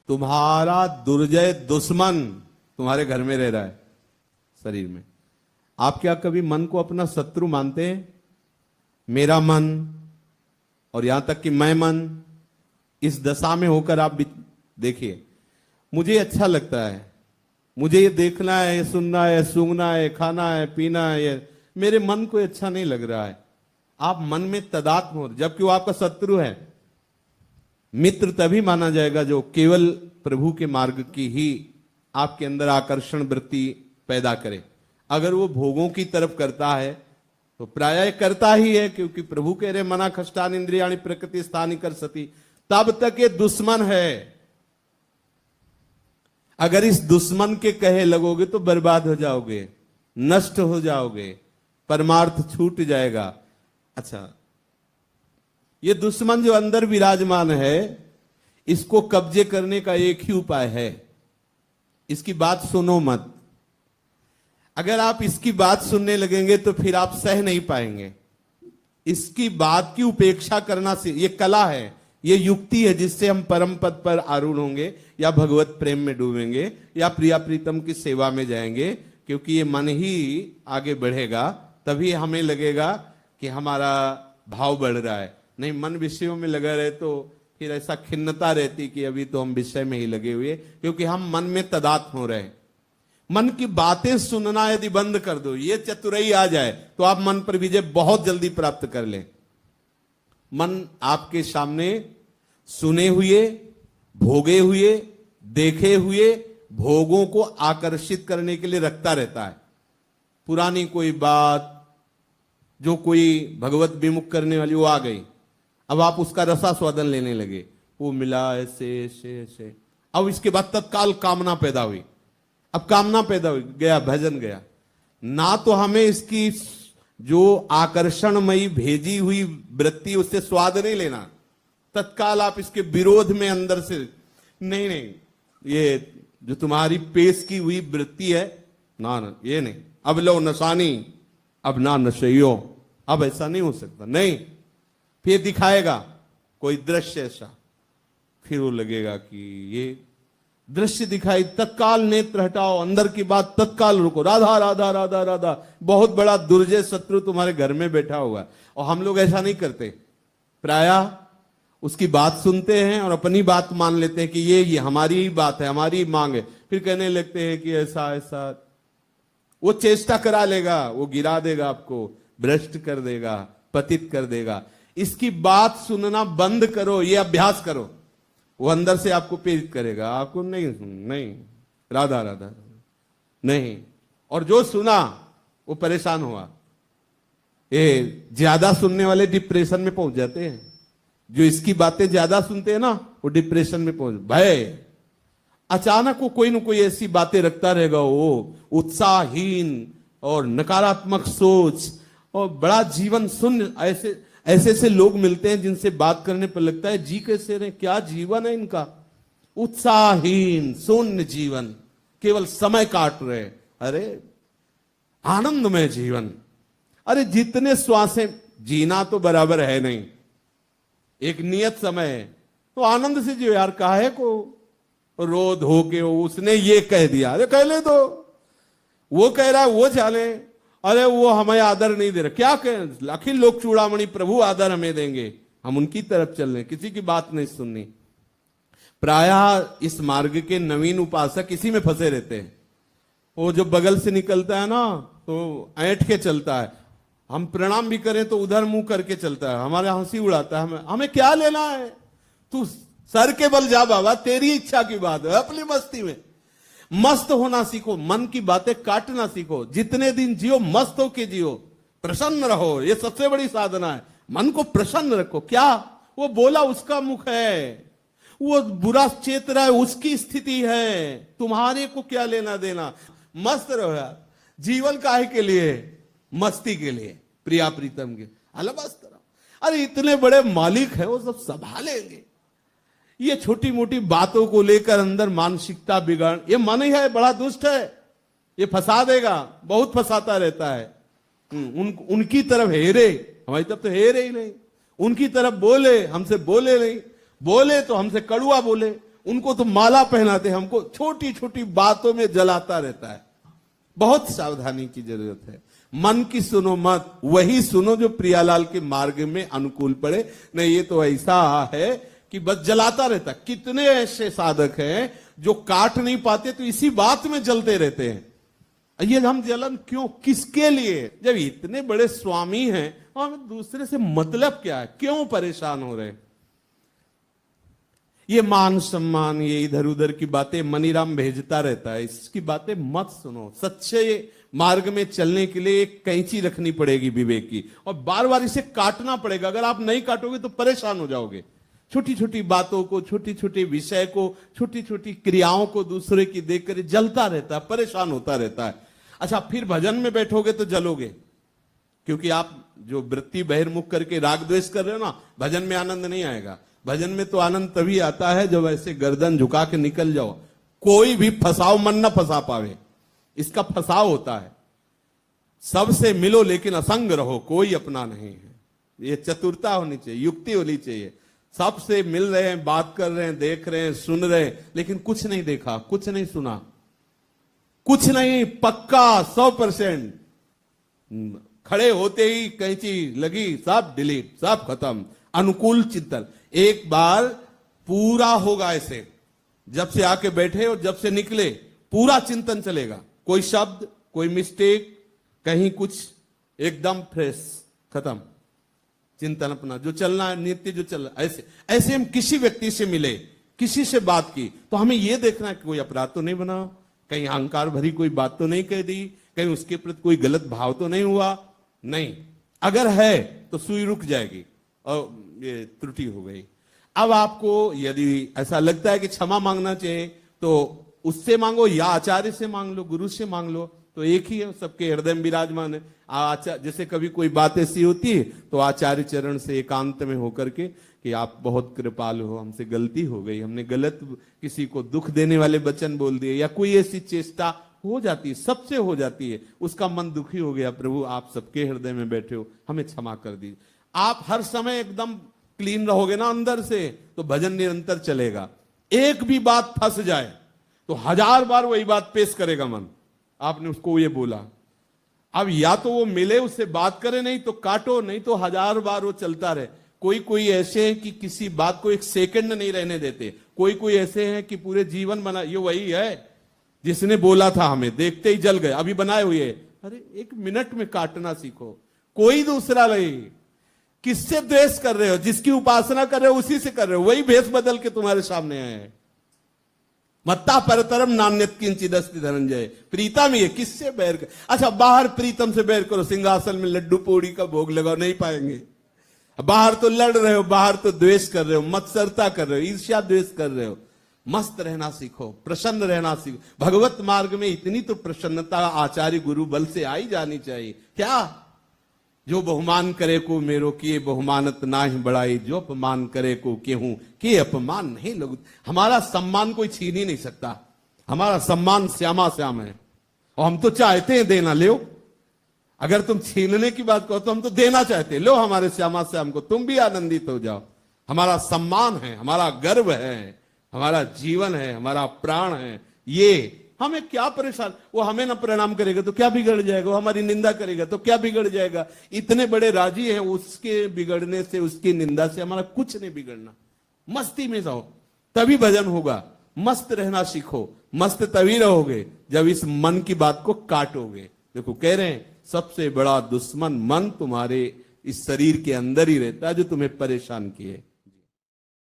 तुम्हारा दुर्जय दुश्मन तुम्हारे घर में रह रहा है, शरीर में। आप क्या कभी मन को अपना शत्रु मानते हैं? मेरा मन और यहां तक कि मैं मन, इस दशा में होकर आप देखिए। मुझे अच्छा लगता है, मुझे ये देखना है, ये सुनना है, सूंघना है, खाना है, पीना है, ये मेरे मन को अच्छा नहीं लग रहा है। आप मन में तदात्म हो, जबकि वो आपका शत्रु है। मित्र तभी माना जाएगा जो केवल प्रभु के मार्ग की ही आपके अंदर आकर्षण वृत्ति पैदा करे। अगर वो भोगों की तरफ करता है तो प्रायः करता ही है, क्योंकि प्रभु कह रहे मना खष्टान इंद्रियाणि प्रकृति स्थानी कर सती, तब तक ये दुश्मन है। अगर इस दुश्मन के कहे लगोगे तो बर्बाद हो जाओगे, नष्ट हो जाओगे, परमार्थ छूट जाएगा। अच्छा, ये दुश्मन जो अंदर विराजमान है, इसको कब्जे करने का एक ही उपाय है, इसकी बात सुनो मत। अगर आप इसकी बात सुनने लगेंगे तो फिर आप सह नहीं पाएंगे। इसकी बात की उपेक्षा करना से, ये कला है, ये युक्ति है जिससे हम परम पद पर आरूढ़ होंगे, या भगवत प्रेम में डूबेंगे, या प्रिया प्रीतम की सेवा में जाएंगे। क्योंकि ये मन ही आगे बढ़ेगा, तभी हमें लगेगा कि हमारा भाव बढ़ रहा है। नहीं, मन विषयों में लगा रहे तो फिर ऐसा खिन्नता रहती कि अभी तो हम विषय में ही लगे हुए, क्योंकि हम मन में तदात्म हो रहे। मन की बातें सुनना यदि बंद कर दो, ये चतुराई आ जाए, तो आप मन पर विजय बहुत जल्दी प्राप्त कर लें। मन आपके सामने सुने हुए, भोगे हुए, देखे हुए भोगों को आकर्षित करने के लिए रखता रहता है। पुरानी कोई बात जो कोई भगवत विमुख करने वाली, वो आ गई, अब आप उसका रसास्वादन लेने लगे, वो मिला ऐसे ऐसे ऐसे। अब इसके बाद तत्काल कामना पैदा हुई, अब कामना पैदा हुई, गया भजन गया ना। तो हमें इसकी जो आकर्षणमयी भेजी हुई वृत्ति, उससे स्वाद नहीं लेना, तत्काल आप इसके विरोध में अंदर से नहीं नहीं, ये जो तुम्हारी पेश की हुई वृत्ति है ना, ना ये नहीं, अब लो नशानी, अब ना नशइयो, अब ऐसा नहीं हो सकता, नहीं। फिर दिखाएगा कोई दृश्य ऐसा, फिर वो लगेगा कि ये दृश्य दिखाई, तत्काल नेत्र हटाओ, अंदर की बात तत्काल रुको, राधा राधा राधा राधा। बहुत बड़ा दुर्जय शत्रु तुम्हारे घर में बैठा हुआ, और हम लोग ऐसा नहीं करते। प्रायः उसकी बात सुनते हैं और अपनी बात मान लेते हैं कि ये हमारी ही बात है, हमारी ही मांग है। फिर कहने लगते हैं कि ऐसा ऐसा, वो चेष्टा करा लेगा, वो गिरा देगा आपको, भ्रष्ट कर देगा, पतित कर देगा। इसकी बात सुनना बंद करो, ये अभ्यास करो, वो अंदर से आपको प्रेरित करेगा। आपको नहीं नहीं राधा राधा नहीं, और जो सुना वो परेशान हुआ। ये ज्यादा सुनने वाले डिप्रेशन में पहुंच जाते हैं, जो इसकी बातें ज्यादा सुनते हैं ना, वो डिप्रेशन में पहुंच। भय अचानक वो कोई ना कोई ऐसी बातें रखता रहेगा, वो उत्साहहीन और नकारात्मक सोच और बड़ा जीवन शून्य। ऐसे ऐसे लोग मिलते हैं जिनसे बात करने पर लगता है जी कैसे रहे, क्या जीवन है इनका, उत्साहहीन शून्य जीवन, केवल समय काट रहे। अरे आनंदमय जीवन, अरे जितने श्वासें जीना तो बराबर है नहीं, एक नियत समय है, तो आनंद से जो यार काहे को रो धो के उसने ये कह दिया, अरे कह ले दो, वो कह रहा है वो चाले, अरे वो हमें आदर नहीं दे रहा, क्या कहें, अखिल लोक चूड़ामणि प्रभु आदर हमें देंगे, हम उनकी तरफ चल रहे, किसी की बात नहीं सुननी। प्रायः इस मार्ग के नवीन उपासक इसी में फंसे रहते हैं। वो जो बगल से निकलता है ना तो ऐंठ के चलता है, हम प्रणाम भी करें तो उधर मुंह करके चलता है, हमारे हंसी उड़ाता है, हमें क्या लेना है, तू सर के बल जा बाबा, तेरी इच्छा की बात है, अपनी मस्ती में मस्त होना सीखो, मन की बातें काटना सीखो, जितने दिन जियो मस्त होके जियो, प्रसन्न रहो, ये सबसे बड़ी साधना है। मन को प्रसन्न रखो, क्या वो बोला उसका मुख है, वो बुरा चेत रहा है उसकी स्थिति है, तुम्हारे को क्या लेना देना, मस्त रहो यार। जीवन काहे के लिए, मस्ती के लिए, प्रिया प्रीतम के, अलग मस्त रहो। अरे इतने बड़े मालिक है, वो सब संभालेंगे। ये छोटी मोटी बातों को लेकर अंदर मानसिकता बिगाड़, ये मन ही है बड़ा दुष्ट है, ये फंसा देगा, बहुत फंसाता रहता है। उनकी तरफ हेरे, हमारी तरफ तो हेरे ही नहीं, उनकी तरफ बोले, हमसे बोले नहीं, बोले तो हमसे कड़ुआ बोले, उनको तो माला पहनाते, हमको छोटी छोटी बातों में जलाता रहता है। बहुत सावधानी की जरूरत है। मन की सुनो मत, वही सुनो जो प्रियालाल के मार्ग में अनुकूल पड़े। नहीं ये तो ऐसा है कि बस जलाता रहता। कितने ऐसे साधक हैं जो काट नहीं पाते तो इसी बात में जलते रहते हैं। ये हम जलन क्यों, किसके लिए? जब इतने बड़े स्वामी हैं और हमें दूसरे से मतलब क्या है, क्यों परेशान हो रहे हैं? ये मान सम्मान, ये इधर उधर की बातें मनीराम भेजता रहता है, इसकी बातें मत सुनो। सच्चे मार्ग में चलने के लिए एक कैंची रखनी पड़ेगी विवेक की, और बार बार इसे काटना पड़ेगा। अगर आप नहीं काटोगे तो परेशान हो जाओगे। छोटी छोटी बातों को, छोटी छोटी विषय को, छोटी छोटी क्रियाओं को दूसरे की देखकर जलता रहता है, परेशान होता रहता है। अच्छा, फिर भजन में बैठोगे तो जलोगे, क्योंकि आप जो वृत्ति बहिर्मुख करके राग द्वेष कर रहे हो ना, भजन में आनंद नहीं आएगा। भजन में तो आनंद तभी आता है जब ऐसे गर्दन झुका के निकल जाओ, कोई भी फंसाओ मन ना फंसा पावे। इसका फंसाव होता है। सबसे मिलो लेकिन असंग रहो, कोई अपना नहीं है। ये चतुरता होनी चाहिए, युक्ति होनी चाहिए। सबसे मिल रहे हैं, बात कर रहे हैं, देख रहे हैं, सुन रहे हैं, लेकिन कुछ नहीं देखा, कुछ नहीं सुना, कुछ नहीं पक्का 100%। खड़े होते ही कैंची लगी, सब डिलीट, सब खत्म। अनुकूल चिंतन एक बार पूरा होगा ऐसे, जब से आके बैठे और जब से निकले पूरा चिंतन चलेगा। कोई शब्द, कोई मिस्टेक, कहीं कुछ, एकदम फ्रेश, खत्म चिंतन अपना जो चलना है, नित्य जो चल रहा है। ऐसे हम किसी व्यक्ति से मिले, किसी से बात की, तो हमें यह देखना है कि कोई अपराध तो नहीं बना, कहीं अहंकार भरी कोई बात तो नहीं कह दी, कहीं उसके प्रति कोई गलत भाव तो नहीं हुआ। नहीं, अगर है तो सुई रुक जाएगी और ये त्रुटि हो गई। अब आपको यदि ऐसा लगता है कि क्षमा मांगना चाहिए तो उससे मांगो या आचार्य से मांग लो, गुरु से मांग लो, तो एक ही है, सबके हृदय में विराजमान है। जैसे कभी कोई बात ऐसी होती है तो आचार्य चरण से एकांत में होकर के कि आप बहुत कृपालु हो, हमसे गलती हो गई, हमने गलत किसी को दुख देने वाले वचन बोल दिए, या कोई ऐसी चेष्टा हो जाती है, सबसे हो जाती है, उसका मन दुखी हो गया, प्रभु आप सबके हृदय में बैठे हो, हमें क्षमा कर दीजिए। आप हर समय एकदम क्लीन रहोगे ना अंदर से, तो भजन निरंतर चलेगा। एक भी बात फंस जाए तो 1000 बार वही बात पेश करेगा मन, आपने उसको ये बोला। अब या तो वो मिले, उससे बात करे, नहीं तो काटो, नहीं तो 1000 बार वो चलता रहे। कोई ऐसे हैं कि किसी बात को एक सेकंड नहीं रहने देते, कोई ऐसे हैं कि पूरे जीवन बना। ये वही है जिसने बोला था हमें, देखते ही जल गए, अभी बनाए हुए। अरे 1 मिनट में काटना सीखो, कोई दूसरा नहीं। किससे द्वेष कर रहे हो? जिसकी उपासना कर रहे हो उसी से कर रहे हो, वही भेष बदल के तुम्हारे सामने आए हैं। मत्ता परतरम नान्यत किंचिदस्ति धनंजय, प्रीतम ये किससे बैर कर। अच्छा, बाहर प्रीतम से बैर करो, सिंहासन में लड्डू पूड़ी का भोग लगाओ, नहीं पाएंगे। बाहर तो लड़ रहे हो, बाहर तो द्वेष कर रहे हो, मत्सरता कर रहे हो, ईर्ष्या द्वेष कर रहे हो। मस्त रहना सीखो, प्रसन्न रहना सीखो। भगवत मार्ग में इतनी तो प्रसन्नता आचार्य गुरु बल से आई जानी चाहिए। क्या? जो बहुमान करे को मेरो किए बहुमानत नाही बढ़ाई, जो अपमान करे को केहूं कि अपमान नहीं लोग। हमारा सम्मान कोई छीन ही नहीं सकता, हमारा सम्मान श्यामा श्याम है, और हम तो चाहते हैं देना। लो, अगर तुम छीनने की बात कहो तो हम तो देना चाहते हैं। लो हमारे श्यामा श्याम को, तुम भी आनंदित हो जाओ। हमारा सम्मान है, हमारा गर्व है, हमारा जीवन है, हमारा प्राण है। ये हमें क्या परेशान, वो हमें ना प्रणाम करेगा तो क्या बिगड़ जाएगा, वो हमारी निंदा करेगा तो क्या बिगड़ जाएगा। इतने बड़े राजी हैं, उसके बिगड़ने से, उसकी निंदा से हमारा कुछ नहीं बिगड़ना। मस्ती में जाओ, तभी भजन होगा। मस्त रहना सीखो, मस्त तभी रहोगे जब इस मन की बात को काटोगे। देखो कह रहे हैं सबसे बड़ा दुश्मन मन तुम्हारे इस शरीर के अंदर ही रहता है, जो तुम्हें परेशान किए।